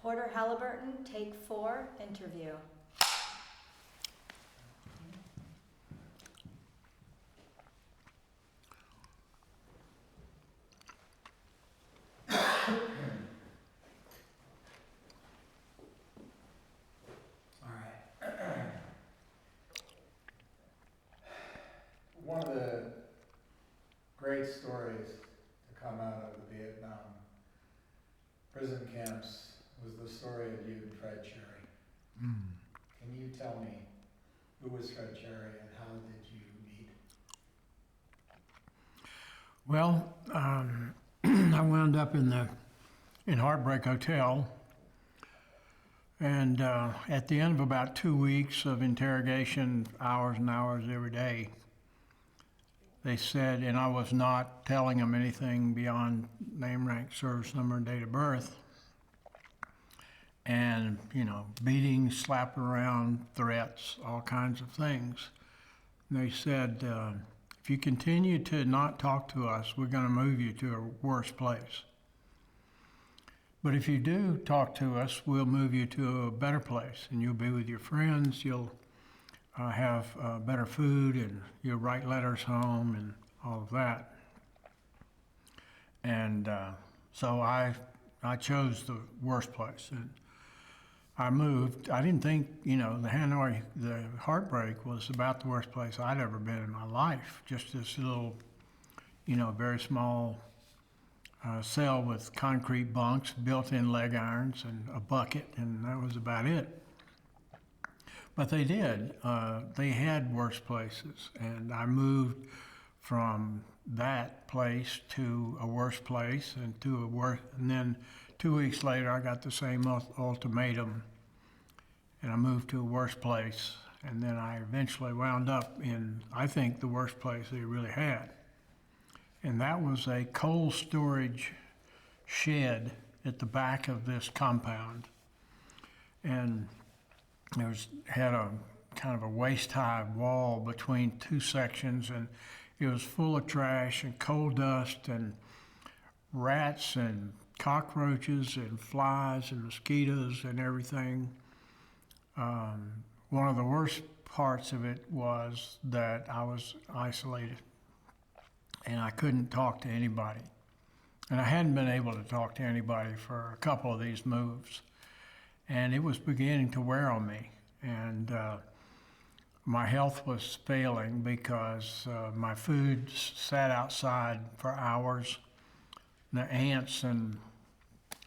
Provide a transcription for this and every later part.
Porter Halyburton, take 4, interview. All right. One of the great stories to come out of the Vietnam prison camps was the story of you and Fred Cherry. Can you tell me who was Fred Cherry and how did you meet? Well, I wound up in Heartbreak Hotel, and at the end of about 2 weeks of interrogation, hours and hours every day, they said, and I was not telling them anything beyond name, rank, service number, and date of birth, and beatings, slap around, threats, all kinds of things. And they said, if you continue to not talk to us, we're going to move you to a worse place. But if you do talk to us, we'll move you to a better place, and you'll be with your friends, you'll have better food, and you'll write letters home and all of that. And so I chose the worst place, and I moved. I didn't think, the Hanoi, the Heartbreak was about the worst place I'd ever been in my life. Just this little, very small cell with concrete bunks, built-in leg irons, and a bucket, and that was about it. But they did. They had worse places, and I moved from that place to a worse place, and and then 2 weeks later, I got the same ultimatum, and I moved to a worse place, and then I eventually wound up in, I think, the worst place they really had, and that was a coal storage shed at the back of this compound, and had a kind of a waist-high wall between two sections, and it was full of trash and coal dust and rats and cockroaches and flies and mosquitoes and everything. One of the worst parts of it was that I was isolated and I couldn't talk to anybody. And I hadn't been able to talk to anybody for a couple of these moves. And it was beginning to wear on me, and my health was failing because my food sat outside for hours. The ants and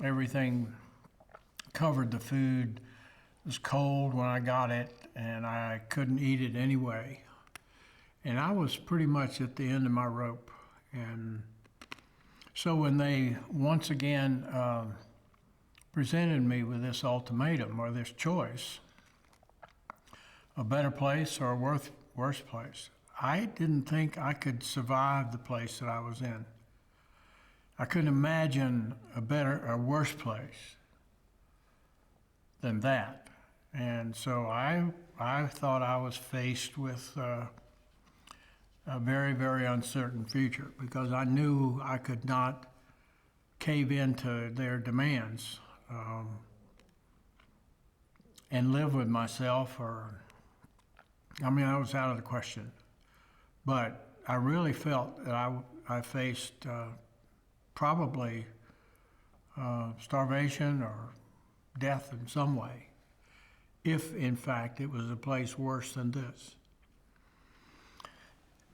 everything covered the food. It was cold when I got it, and I couldn't eat it anyway. And I was pretty much at the end of my rope. And so when they once again presented me with this ultimatum or this choice, a better place or a worse place, I didn't think I could survive the place that I was in. I couldn't imagine a worse place than that. And so I thought I was faced with a very, very uncertain future because I knew I could not cave into their demands and live with myself, I was out of the question. But I really felt that I faced probably starvation or death in some way, if in fact it was a place worse than this.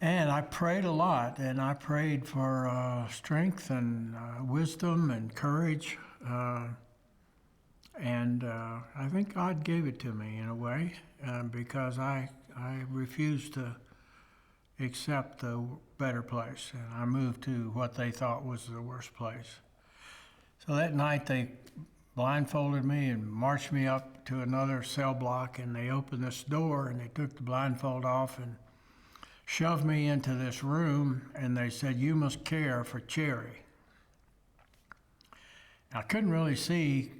And I prayed a lot, and I prayed for strength and wisdom and courage. And I think God gave it to me in a way because I refused to accept the better place. And I moved to what they thought was the worst place. So that night they blindfolded me and marched me up to another cell block, and they opened this door and they took the blindfold off and shoved me into this room, and they said, "You must care for Cherry." I couldn't really see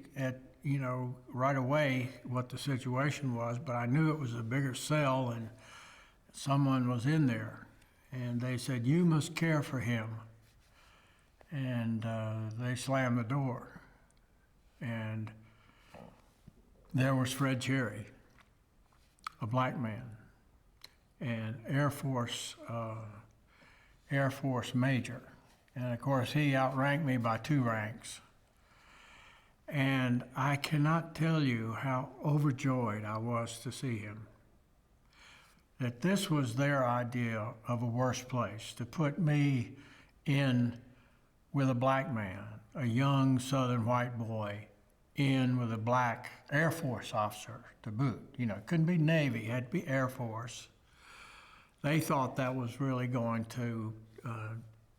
right away what the situation was, but I knew it was a bigger cell and someone was in there. And they said, "You must care for him." And they slammed the door. And there was Fred Cherry, a black man, and Air Force major. And of course, he outranked me by 2 ranks. And I cannot tell you how overjoyed I was to see him. That this was their idea of a worse place, to put me in with a black man, a young Southern white boy, in with a black Air Force officer to boot. You know, it couldn't be Navy, it had to be Air Force. They thought that was really going to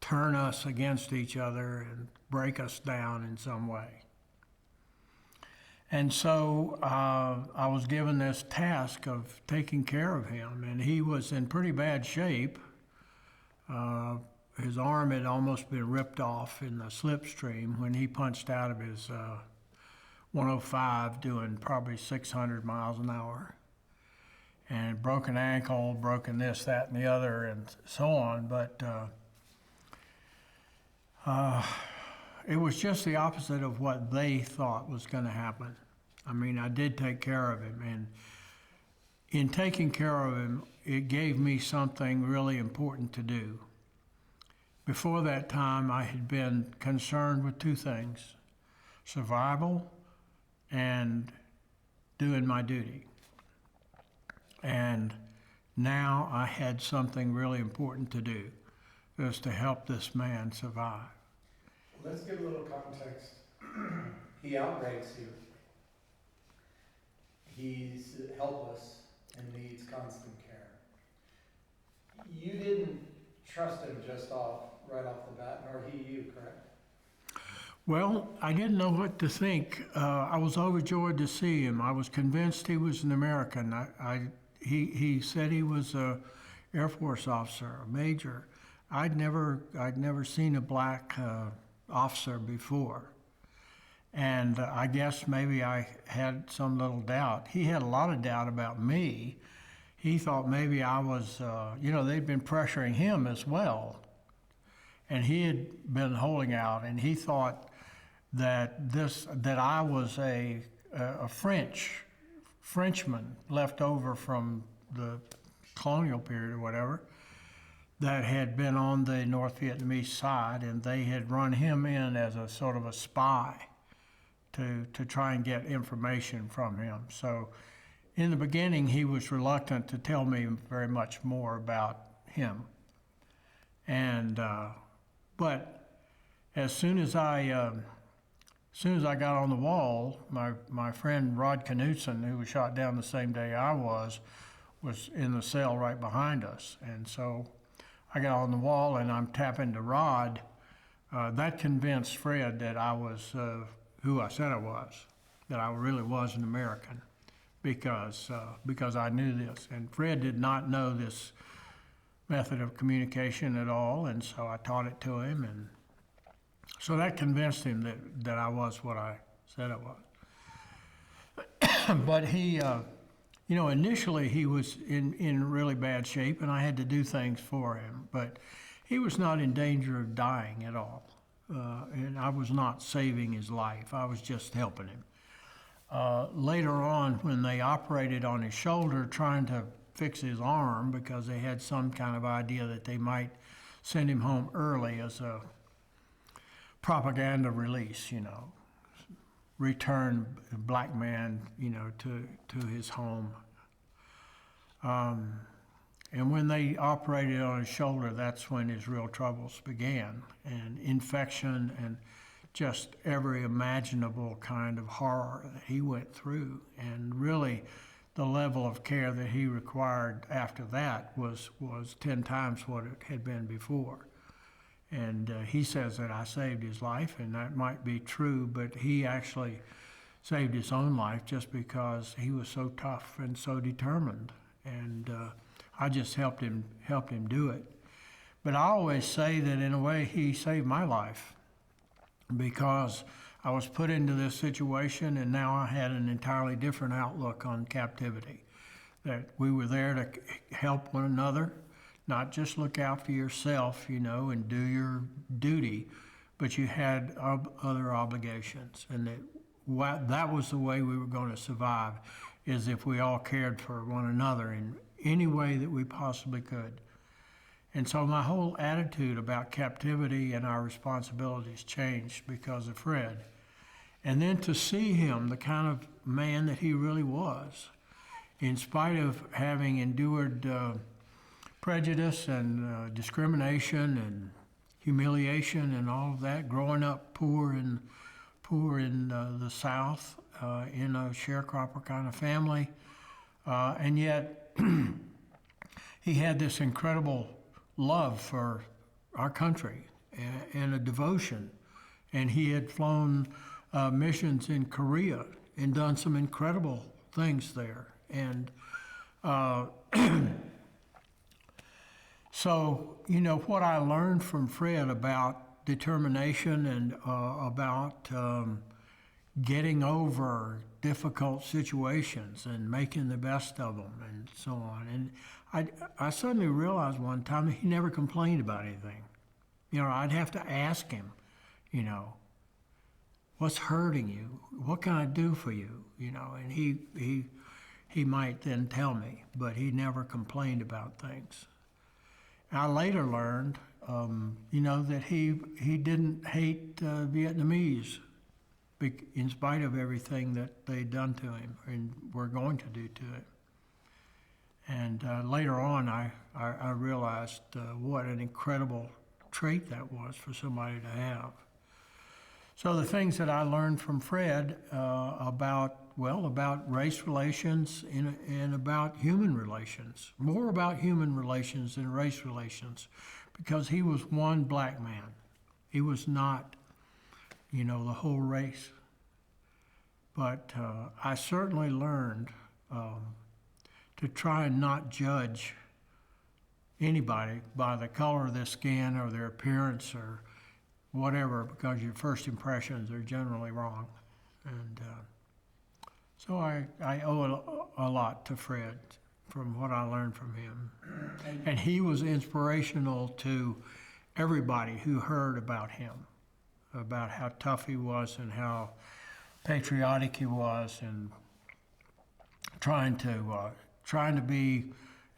turn us against each other and break us down in some way. And so I was given this task of taking care of him, and he was in pretty bad shape. His arm had almost been ripped off in the slipstream when he punched out of his 105 doing probably 600 miles an hour. And broken ankle, broken this, that, and the other, and so on. But it was just the opposite of what they thought was going to happen. I mean, I did take care of him, and in taking care of him, it gave me something really important to do. Before that time, I had been concerned with 2 things: survival and doing my duty. And now I had something really important to do, was to help this man survive. Let's give a little context. He outranks you. He's helpless and needs constant care. You didn't trust him just right off the bat, nor he you, correct? Well, I didn't know what to think. I was overjoyed to see him. I was convinced he was an American. He said he was a Air Force officer, a major. I'd never seen a black officer before. And I guess maybe I had some little doubt. He had a lot of doubt about me. He thought maybe I was, they'd been pressuring him as well. And he had been holding out, and he thought that I was a Frenchman left over from the colonial period or whatever, that had been on the North Vietnamese side, and they had run him in as a sort of a spy to try and get information from him. So in the beginning, he was reluctant to tell me very much more about him. And but as soon as I got on the wall, my friend Rod Knutson, who was shot down the same day I was in the cell right behind us. And so I got on the wall and I'm tapping to Rod. That convinced Fred that I was who I said I was, that I really was an American, because I knew this. And Fred did not know this method of communication at all, and so I taught it to him, and so that convinced him that I was what I said I was. But he, initially he was in really bad shape, and I had to do things for him, but he was not in danger of dying at all. And I was not saving his life. I was just helping him. Later on, when they operated on his shoulder, trying to fix his arm, because they had some kind of idea that they might send him home early as a propaganda release, return a black man, to his home. And when they operated on his shoulder, that's when his real troubles began, and infection and just every imaginable kind of horror that he went through. And really, the level of care that he required after that was 10 times what it had been before. And he says that I saved his life, and that might be true, but he actually saved his own life just because he was so tough and so determined. And I just helped him do it. But I always say that in a way he saved my life, because I was put into this situation, and now I had an entirely different outlook on captivity. That we were there to help one another, not just look out for yourself, and do your duty, but you had other obligations, and that that was the way we were going to survive, is if we all cared for one another in any way that we possibly could. And so my whole attitude about captivity and our responsibilities changed because of Fred. And then to see him, the kind of man that he really was, in spite of having endured prejudice and discrimination and humiliation and all of that, growing up poor in the South, in a sharecropper kind of family, and yet he had this incredible love for our country and a devotion. And he had flown missions in Korea and done some incredible things there. And so, you know, what I learned from Fred about determination and about getting over difficult situations and making the best of them and so on. And I suddenly realized one time that he never complained about anything. You know, I'd have to ask him, you know, what's hurting you? What can I do for you? You know, and he might then tell me, but he never complained about things. I later learned, you know, that he didn't hate Vietnamese in spite of everything that they'd done to him and were going to do to it. And later on, I realized what an incredible trait that was for somebody to have. So the things that I learned from Fred about race relations and about human relations, more about human relations than race relations, because he was one black man. He was not, you know, the whole race. But I certainly learned to try and not judge anybody by the color of their skin or their appearance or whatever, because your first impressions are generally wrong. And so I owe a lot to Fred from what I learned from him. And he was inspirational to everybody who heard about him, about how tough he was and how patriotic he was, and trying to be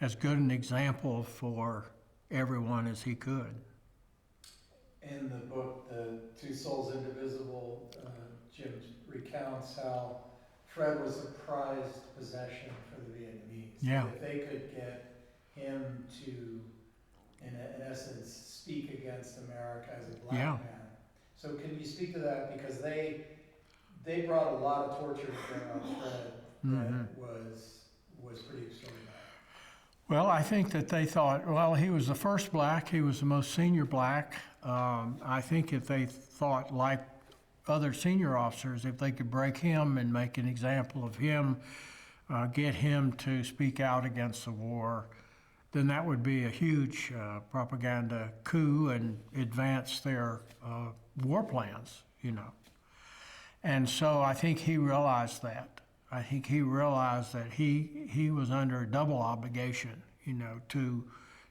as good an example for everyone as he could. In the book, The Two Souls Indivisible, Jim recounts how Fred was a prized possession for the Vietnamese. Yeah. If they could get him to, in essence, speak against America as a black man. So can you speak to that? Because they brought a lot of torture to bear on Fred that was pretty extraordinary. Well, I think that they thought, well, he was the first black, he was the most senior black. I think if they thought, like other senior officers, if they could break him and make an example of him, get him to speak out against the war, then that would be a huge propaganda coup and advance their war plans, you know. And so I think he realized that. I think he realized that he was under a double obligation, you know, to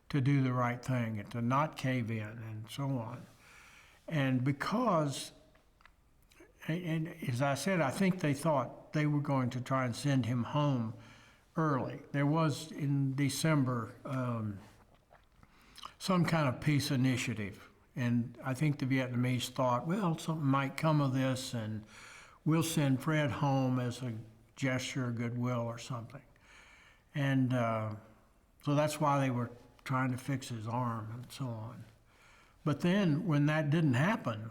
do the right thing and to not cave in and so on. And because, and as I said, I think they thought they were going to try and send him home early. There was in December some kind of peace initiative. And I think the Vietnamese thought, well, something might come of this and we'll send Fred home as a gesture of goodwill or something. And so that's why they were trying to fix his arm and so on. But then when that didn't happen,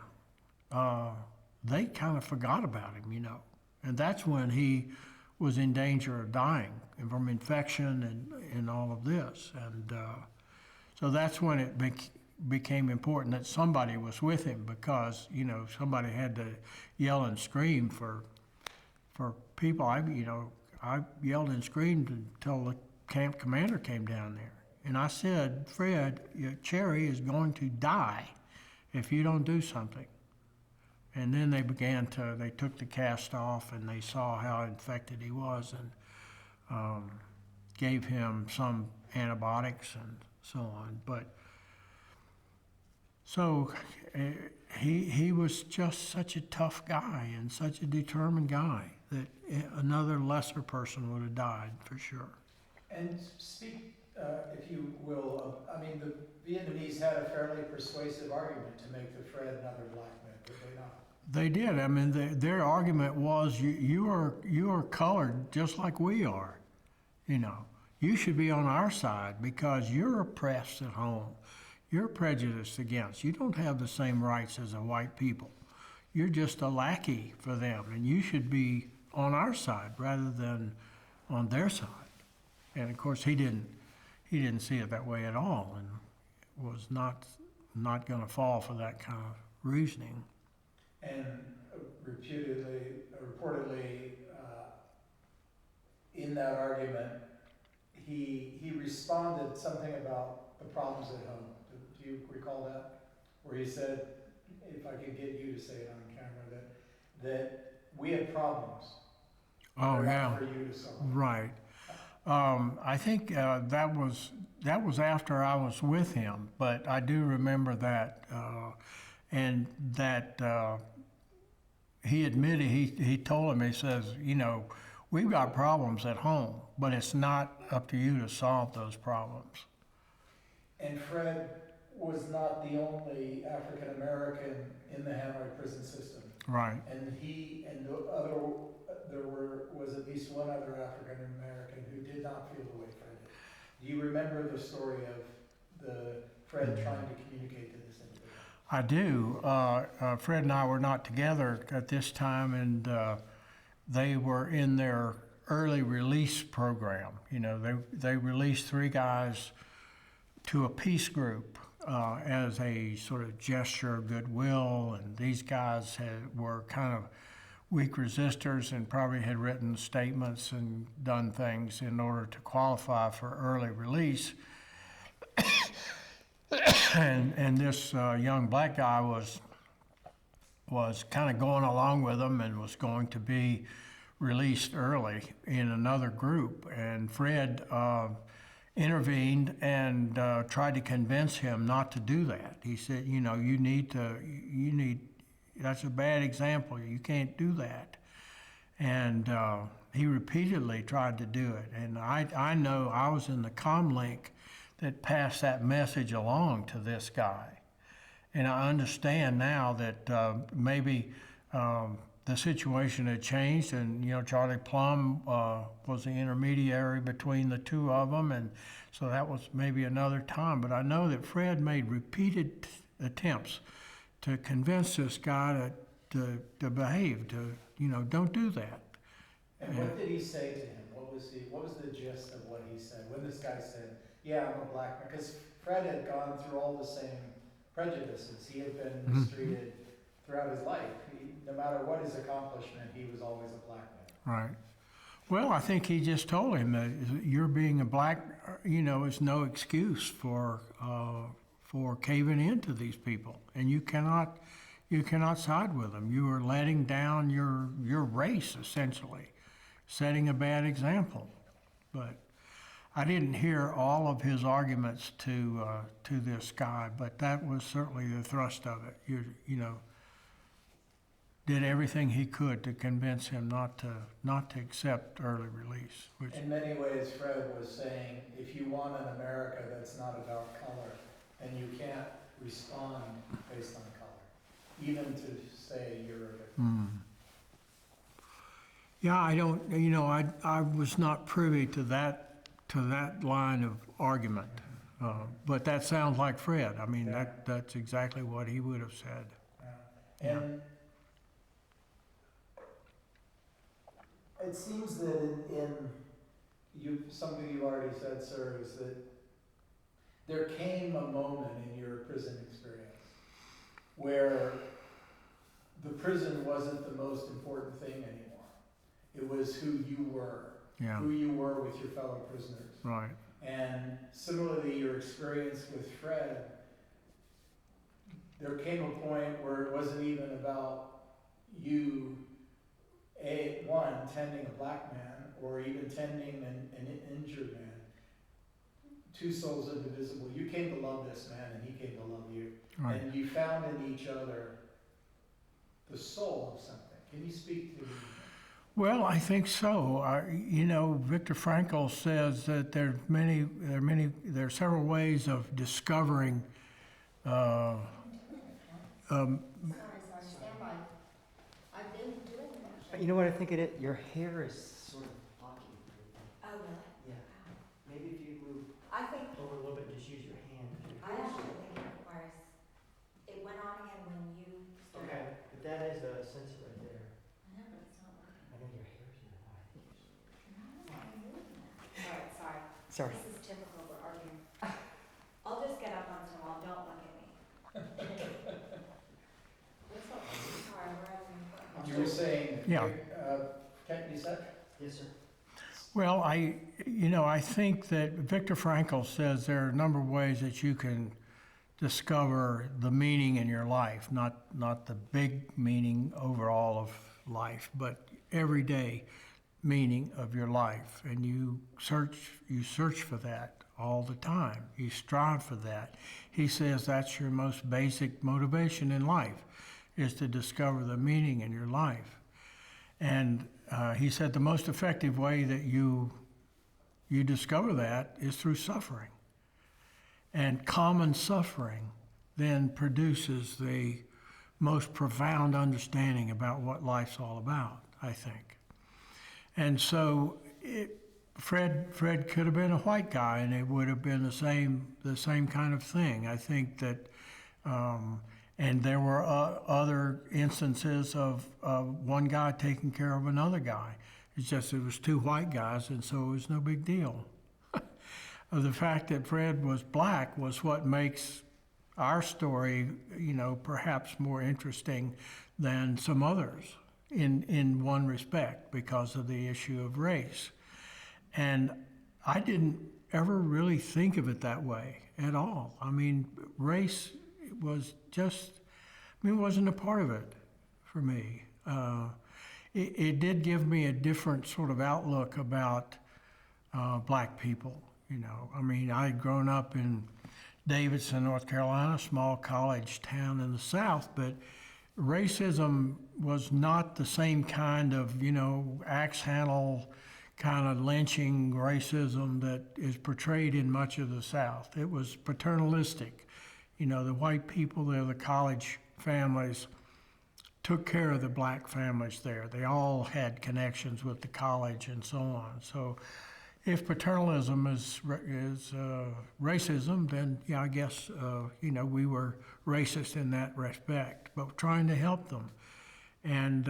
they kind of forgot about him, you know. And that's when he was in danger of dying from infection and all of this. And so that's when it became important that somebody was with him, because, you know, somebody had to yell and scream for people. I yelled and screamed until the camp commander came down there. And I said, Fred, Cherry is going to die if you don't do something. And then they took the cast off and they saw how infected he was and gave him some antibiotics and so on. But So he was just such a tough guy and such a determined guy that another lesser person would have died for sure. And speak, if you will, I mean, the Vietnamese had a fairly persuasive argument to make the Fred another black man, did they not? They did. I mean, their argument was you are colored just like we are. You know, you should be on our side because you're oppressed at home. You're prejudiced against. You don't have the same rights as the white people. You're just a lackey for them, and you should be on our side rather than on their side. And of course, he didn't see it that way at all, and was not going to fall for that kind of reasoning. And reportedly, in that argument, he responded something about the problems at home. Do you recall that? Where he said, if I could get you to say it on camera, that we have problems. Oh yeah, not for you to solve. Right. I think that was after I was with him, but I do remember that, and that he admitted he told him, he says, you know, we've got problems at home, but it's not up to you to solve those problems. And Fred was not the only African American in the Hanoi prison system. Right. And there was at least one other African American who did not feel the way Fred did. Do you remember the story of Fred trying to communicate to this individual? I do. Fred and I were not together at this time, and they were in their early release program. You know, they released 3 guys to a peace group as a sort of gesture of goodwill, and these guys were kind of weak resistors and probably had written statements and done things in order to qualify for early release. and this young black guy was kind of going along with them and was going to be released early in another group. And Fred intervened and tried to convince him not to do that. He said, you know, that's a bad example. You can't do that. And he repeatedly tried to do it. And I know I was in the comlink that passed that message along to this guy. And I understand now that maybe the situation had changed, and you know, Charlie Plum was the intermediary between the two of them, and so that was maybe another time. But I know that Fred made repeated attempts to convince this guy to behave, you know, don't do that. And what did he say to him? What was the gist of what he said when this guy said, "Yeah, I'm a black man"? Because Fred had gone through all the same prejudices. He had been mistreated throughout his life. No matter what his accomplishment, he was always a black man. Right. Well, I think he just told him that you're being a black, you know, is no excuse for caving into these people, and you cannot side with them. You are letting down your race, essentially, setting a bad example. But I didn't hear all of his arguments to this guy, but that was certainly the thrust of it. You know, did everything he could to convince him not to accept early release. Which, in many ways, Fred was saying, if you want an America that's not about color, then you can't respond based on color, even to say you're a victim. Yeah, I don't. You know, I was not privy to that line of argument, but that sounds like Fred. I mean, Yeah. that's exactly what he would have said. And it seems that something you've already said, sir, is that there came a moment in your prison experience where the prison wasn't the most important thing anymore. It was who you were, Yeah. who you were with your fellow prisoners. Right. And similarly, your experience with Fred, there came a point where it wasn't even about you, tending a black man, or even tending an injured man. two souls indivisible. You came to love this man and he came to love you. Right. And you found in each other the soul of something. Can you speak to? Well, I think so. Viktor Frankl says that there are several ways of discovering. Sorry, stand by. I've been doing that. You know what I think it is? Your hair is sort of blocking everything. Oh, really? Yeah. Maybe if you move I think, over a little bit, just use your hand. I actually think it requires, it went on again when you started. Okay, but that is a sensor right there. I know, but it's not working. I know your hair's in it. I think Alright, sorry. Sorry. This is typical, we're arguing. I'll just get up once in a while, don't look at me. That's not Sorry, we're having. You were saying, Yeah. Kent, you said? Yes, sir. Well, I think that Viktor Frankl says there are a number of ways that you can discover the meaning in your life, not the big meaning overall of life, but everyday meaning of your life. And you search for that all the time. You strive for that. He says that's your most basic motivation in life, is to discover the meaning in your life. And he said the most effective way that you discover that is through suffering. And common suffering then produces the most profound understanding about what life's all about, I think. And so Fred could have been a white guy, and it would have been the same kind of thing. I think that, and there were other instances of one guy taking care of another guy. It's just it was two white guys, and so it was no big deal. The fact that Fred was black was what makes our story, perhaps more interesting than some others in one respect, because of the issue of race. And I didn't ever really think of it that way at all. I mean, race was it wasn't a part of it for me. It did give me a different sort of outlook about black people. I mean, I had grown up in Davidson, North Carolina, a small college town in the South, but racism was not the same kind of, axe handle kind of lynching racism that is portrayed in much of the South. It was paternalistic. The white people there, the college families, took care of the black families there. They all had connections with the college and so on. So if paternalism is racism, then yeah, I guess we were racist in that respect, but trying to help them. And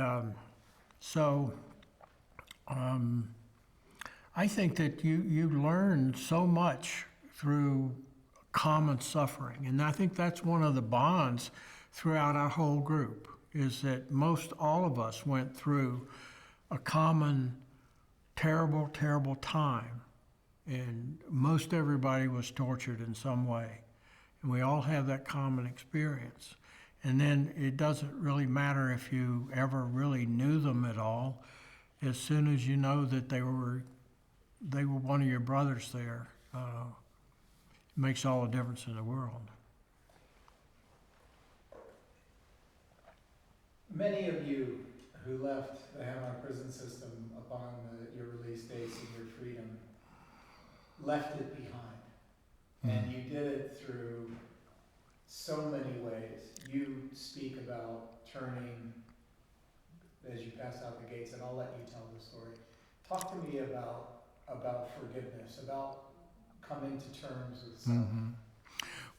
I think that you learn so much through common suffering, and I think that's one of the bonds throughout our whole group, is that most all of us went through a common terrible, terrible time, and most everybody was tortured in some way, and we all have that common experience. And then it doesn't really matter if you ever really knew them at all. As soon as you know that they were one of your brothers there, it makes all the difference in the world. Many of you who left the Hanoi prison system upon your release dates and your freedom left it behind. And you did it through so many ways. You speak about turning as you pass out the gates, and I'll let you tell the story. Talk to me about forgiveness, about coming to terms with self. Mm-hmm.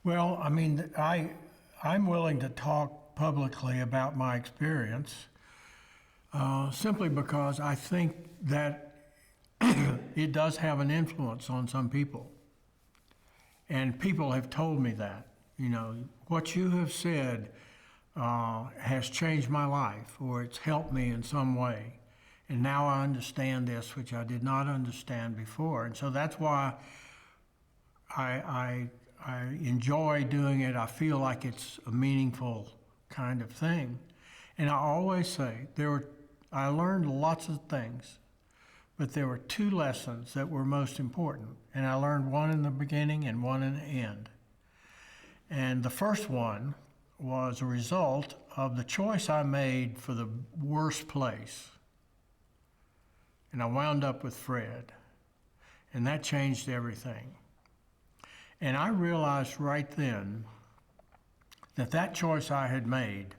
Well, I mean, I'm willing to talk publicly about my experience simply because I think that it does have an influence on some people. And people have told me that, what you have said has changed my life, or it's helped me in some way. And now I understand this, which I did not understand before. And so that's why I enjoy doing it. I feel like it's a meaningful kind of thing. And I always say, I learned lots of things, but there were two lessons that were most important. And I learned one in the beginning and one in the end. And the first one was a result of the choice I made for the worst place. And I wound up with Fred. And that changed everything. And I realized right then that that choice I had made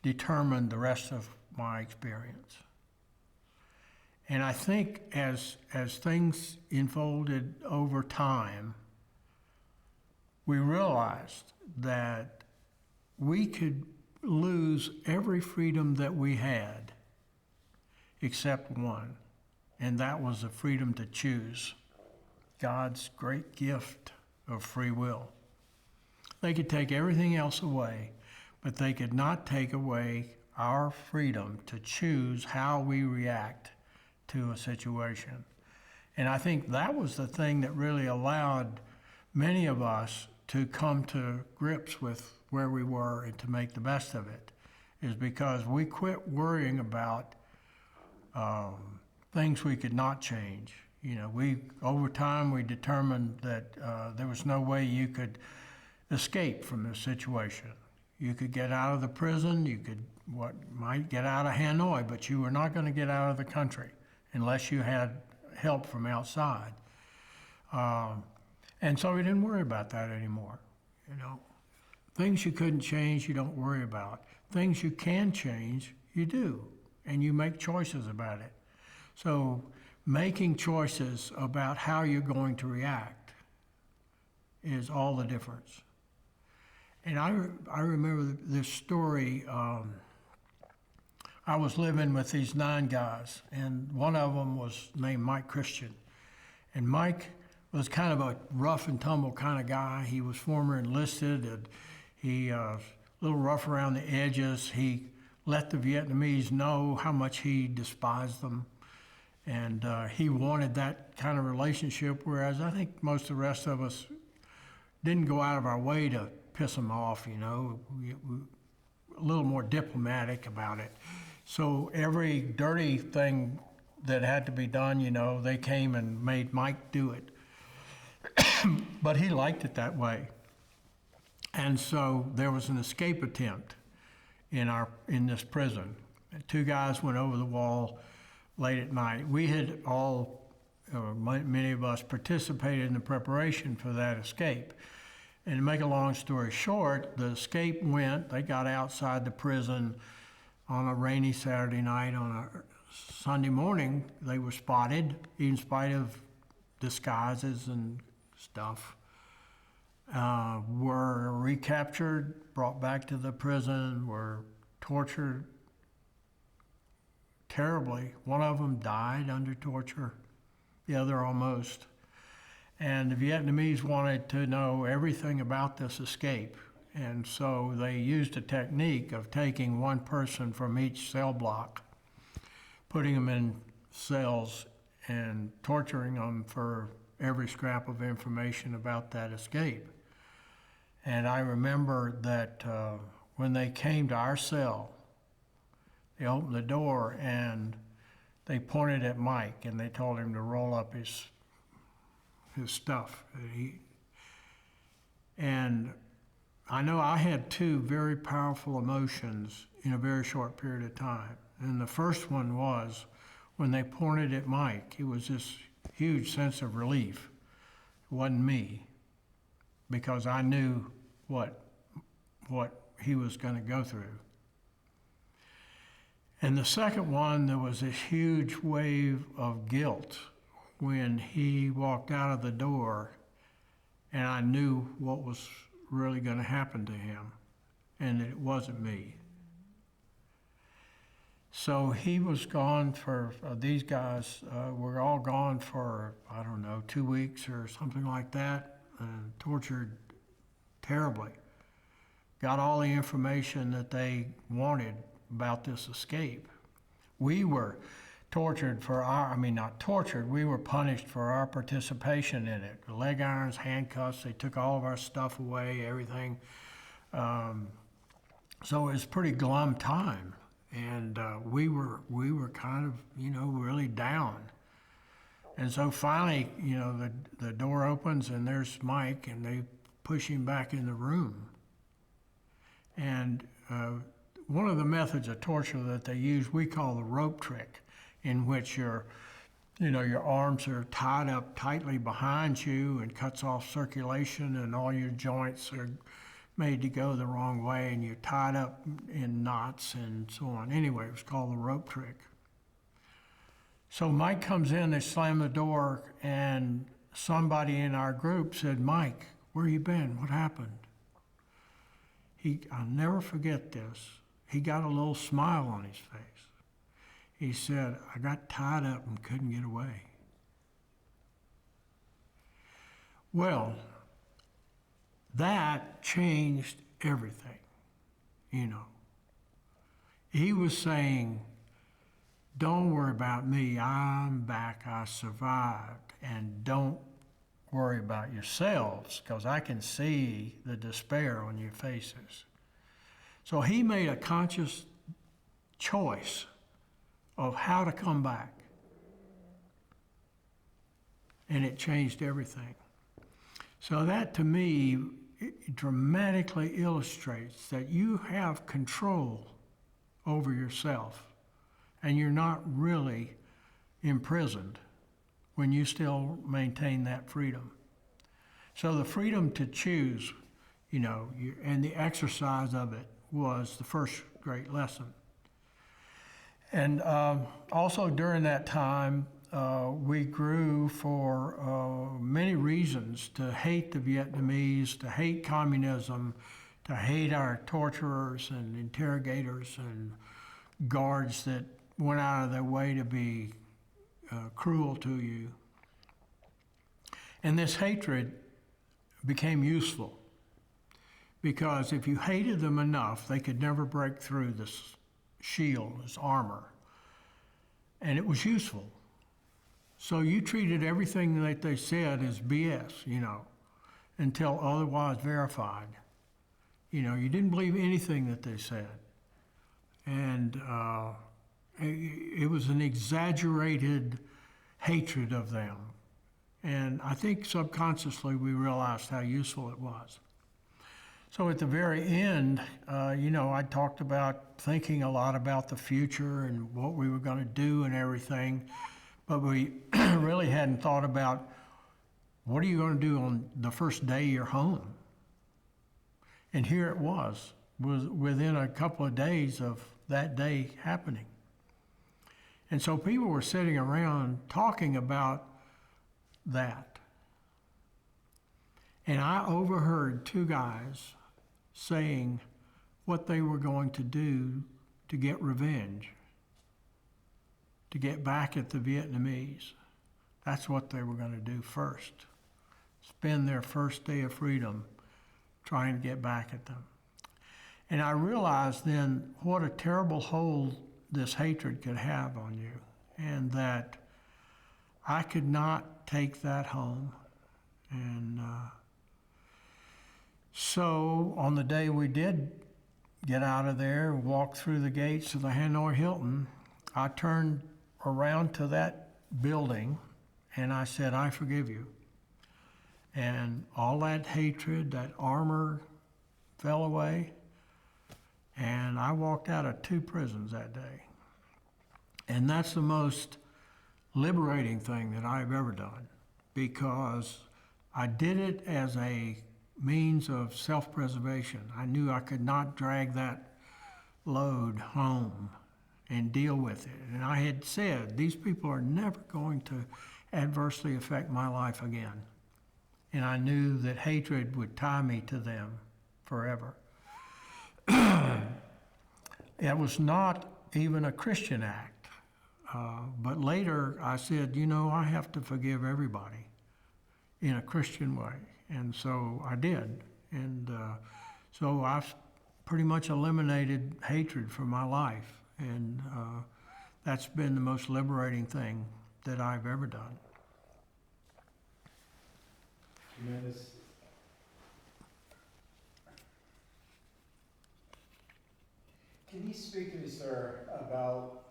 determined the rest of my experience. And I think as things unfolded over time, we realized that we could lose every freedom that we had except one, and that was the freedom to choose, God's great gift of free will. They could take everything else away, but they could not take away our freedom to choose how we react to a situation. And I think that was the thing that really allowed many of us to come to grips with where we were and to make the best of it, is because we quit worrying about things we could not change. You know, over time we determined that there was no way you could escape from this situation. You could get out of the prison, you might get out of Hanoi, but you were not going to get out of the country unless you had help from outside. And so we didn't worry about that anymore. You know, things you couldn't change, you don't worry about. Things you can change, you do, and you make choices about it. So making choices about how you're going to react is all the difference. And I remember this story. I was living with these 9 guys, and one of them was named Mike Christian. And Mike was kind of a rough and tumble kind of guy. He was former enlisted, and he a little rough around the edges. He let the Vietnamese know how much he despised them. And he wanted that kind of relationship, whereas I think most of the rest of us didn't go out of our way to piss him off, you know. We a little more diplomatic about it. So every dirty thing that had to be done, you know, they came and made Mike do it. But he liked it that way. And so there was an escape attempt in this prison. 2 guys went over the wall late at night. We had all, many of us, participated in the preparation for that escape. And to make a long story short, the escape went, they got outside the prison on a rainy Saturday night. On a Sunday morning, they were spotted, in spite of disguises and stuff. Were recaptured, brought back to the prison, were tortured terribly. One of them died under torture, the other almost. And the Vietnamese wanted to know everything about this escape. And so they used a technique of taking one person from each cell block, putting them in cells and torturing them for every scrap of information about that escape. And I remember that when they came to our cell, they opened the door and they pointed at Mike and they told him to roll up his stuff. And I know I had 2 very powerful emotions in a very short period of time. And the first one was when they pointed at Mike, it was this huge sense of relief. It wasn't me, because I knew what he was going to go through. And the second one, there was this huge wave of guilt when he walked out of the door, and I knew what was really going to happen to him, and it wasn't me. So he was gone for, these guys were all gone for, I don't know, 2 weeks or something like that, and tortured terribly. Got all the information that they wanted about this escape. We were tortured for not tortured, we were punished for our participation in it. Leg irons, handcuffs, they took all of our stuff away, everything. So it was a pretty glum time. And we were kind of, really down. And so finally, the door opens and there's Mike, and they push him back in the room. And one of the methods of torture that they use, we call the rope trick, in which your arms are tied up tightly behind you and cuts off circulation, and all your joints are made to go the wrong way, and you're tied up in knots and so on. Anyway, it was called the rope trick. So Mike comes in, they slam the door, and somebody in our group said, "Mike, where you been? What happened?" I'll never forget this. He got a little smile on his face. He said, "I got tied up and couldn't get away." Well, that changed everything, He was saying, "Don't worry about me. I'm back. I survived. And don't worry about yourselves, because I can see the despair on your faces." So he made a conscious choice of how to come back. And it changed everything. So that, to me, it dramatically illustrates that you have control over yourself, and you're not really imprisoned when you still maintain that freedom. So the freedom to choose, and the exercise of it was the first great lesson. And also during that time, we grew for many reasons to hate the Vietnamese, to hate communism, to hate our torturers and interrogators and guards that went out of their way to be cruel to you. And this hatred became useful, because if you hated them enough, they could never break through this shield, this armor. And it was useful. So you treated everything that they said as BS, until otherwise verified. You didn't believe anything that they said. And it was an exaggerated hatred of them. And I think subconsciously we realized how useful it was. So at the very end, I talked about thinking a lot about the future and what we were going to do and everything, but we really hadn't thought about what are you going to do on the first day you're home. And here it was within a couple of days of that day happening. And so people were sitting around talking about that. And I overheard two guys saying what they were going to do to get revenge, to get back at the Vietnamese. That's what they were going to do first. Spend their first day of freedom trying to get back at them. And I realized then what a terrible hold this hatred could have on you, and that I could not take that home. And so on the day we did get out of there and walk through the gates of the Hanoi Hilton, I turned around to that building and I said, "I forgive you." And all that hatred, that armor fell away. And I walked out of 2 prisons that day. And that's the most liberating thing that I've ever done, because I did it as a means of self-preservation. I knew I could not drag that load home and deal with it. And I had said, these people are never going to adversely affect my life again. And I knew that hatred would tie me to them forever. It was not even a Christian act. But later I said, I have to forgive everybody in a Christian way. And so I did. And so I've pretty much eliminated hatred from my life. And that's been the most liberating thing that I've ever done. Tremendous. Can you speak to me, sir, about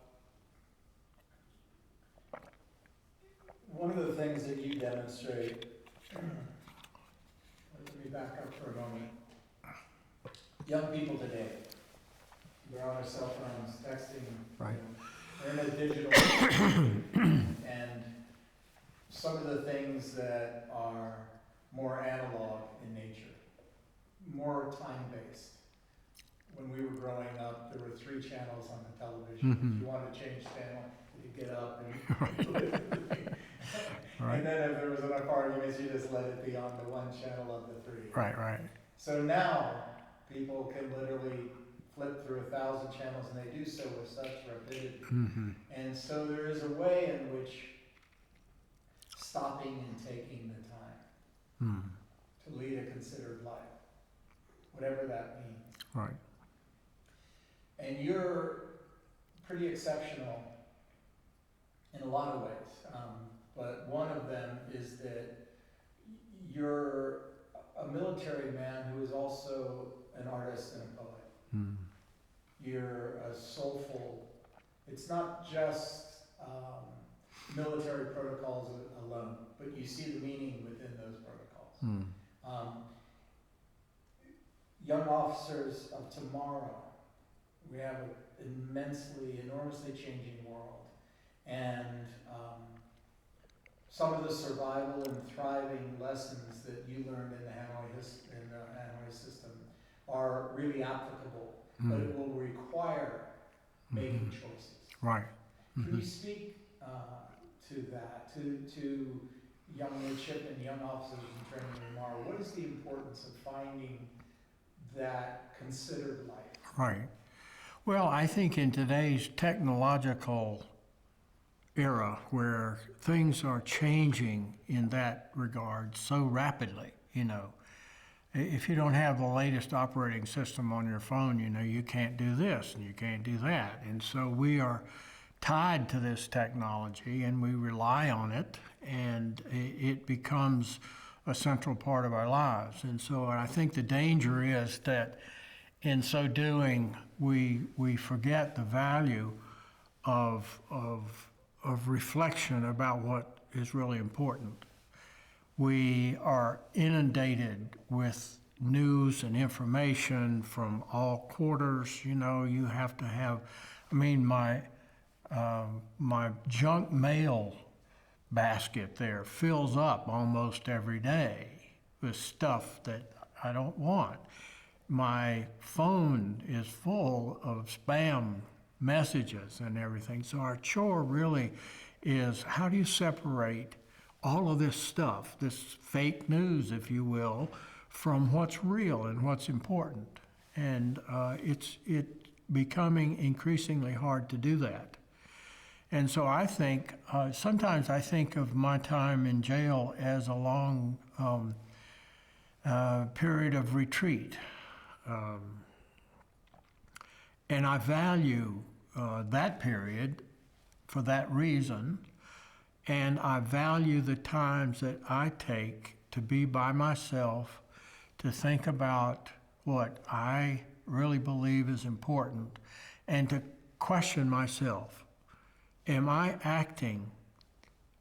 one of the things that you demonstrate, let me back up for a moment. Young people today, they're on their cell phones, texting. Right. They're in a digital age. And some of the things that are more analog in nature, more time-based. When we were growing up, there were 3 channels on the television. Mhm. If you wanted to change channel, you could get up and Right. and then if there was enough arguments, you just let it be on the 1 channel of the 3. Right, right. So now, people can literally flip through 1,000 channels, and they do so with such rapidity. Mm-hmm. And so there is a way in which stopping and taking the time Mm. to lead a considered life, whatever that means. Right. And you're pretty exceptional in a lot of ways. But one of them is that you're a military man who is also an artist and a poet. Mm. You're a soulful, it's not just military protocols alone, but you see the meaning within those protocols. Mm. Young officers of tomorrow, we have an enormously changing world. And some of the survival and thriving lessons that you learned in the Hanoi system are really applicable, but it will require making choices. Right. Can you speak to that, to young midshipmen, young officers in training tomorrow? What is the importance of finding that considered life? Right. Well, I think in today's technological era where things are changing in that regard so rapidly, if you don't have the latest operating system on your phone, you can't do this and you can't do that. And so we are tied to this technology and we rely on it, and it becomes a central part of our lives. And so I think the danger is that in so doing, we forget the value of reflection about what is really important. We are inundated with news and information from all quarters. You have to have, my junk mail basket there fills up almost every day with stuff that I don't want. My phone is full of spam messages and everything. So our chore really is, how do you separate all of this stuff, this fake news, if you will, from what's real and what's important? And it's becoming increasingly hard to do that. And so I think, sometimes I think of my time in jail as a long period of retreat. And I value that period for that reason, and I value the times that I take to be by myself, to think about what I really believe is important, and to question myself. Am I acting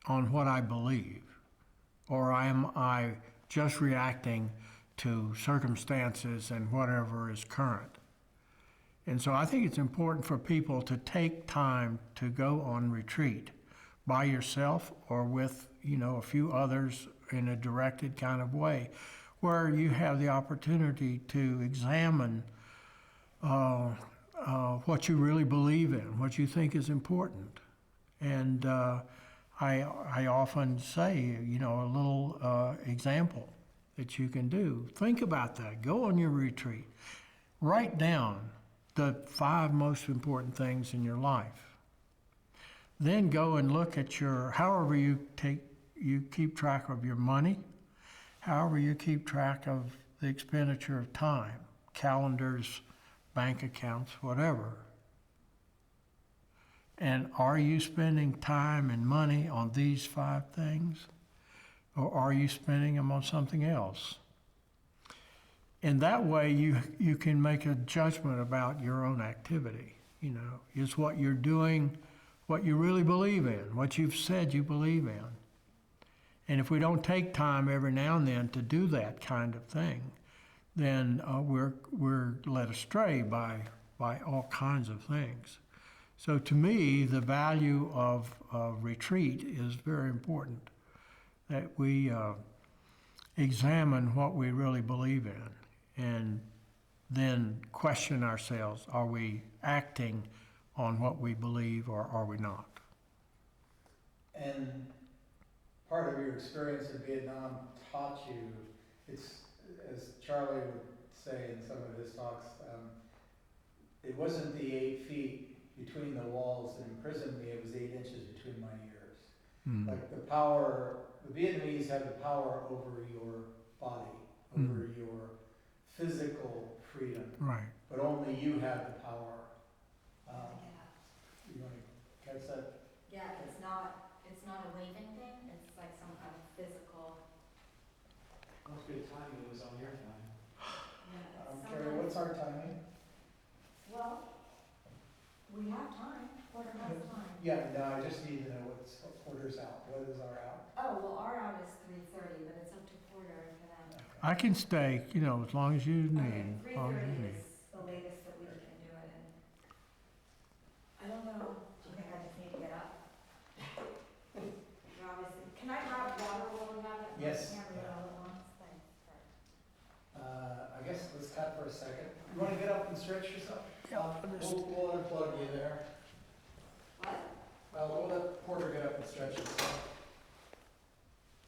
on what I believe, or am I just reacting to circumstances and whatever is current? And so I think it's important for people to take time to go on retreat by yourself or with, a few others in a directed kind of way, where you have the opportunity to examine what you really believe in, what you think is important. And I often say, a little example that you can do. Think about that. Go on your retreat. Write down the 5 most important things in your life. Then go and look at however you keep track of your money, however you keep track of the expenditure of time, calendars, bank accounts, whatever. And are you spending time and money on these 5 things? Or are you spending them on something else? And that way you can make a judgment about your own activity. Is what you're doing what you really believe in, what you've said you believe in? And if we don't take time every now and then to do that kind of thing, then we're led astray by all kinds of things. So to me, the value of retreat is very important, that we examine what we really believe in and then question ourselves, are we acting on what we believe or are we not? And part of your experience in Vietnam taught you, it's, as Charlie would say in some of his talks, it wasn't the 8 feet between the walls that imprisoned me, it was 8 inches between my ears. Mm. Like the power, the Vietnamese have the power over your body, over your physical freedom, Right. but only you have the power. Yeah. You want to catch that? Yeah, it's not a waving thing, it's like some kind of physical, Well, it's good timing, it was on your time. yeah, it's some Carrie, kind what's of, our timing? well, we have time, quarter past time. Yeah, no, I just need to know what Porter's out. What is our out? Oh, well, our out is 3:30, but it's up to Porter for them. I can stay, as long as you Okay, need. As long as you 3:30 need. is the latest that we can do it, and I don't know, do you think I just need to get up? You're obviously, can I grab water while we have it? Yes. Can't read it all at once, thanks. I guess let's cut for a second. You want to get up and stretch yourself? Yeah, I'll just- We'll unplug you there. What? We'll let Porter get up and stretch himself.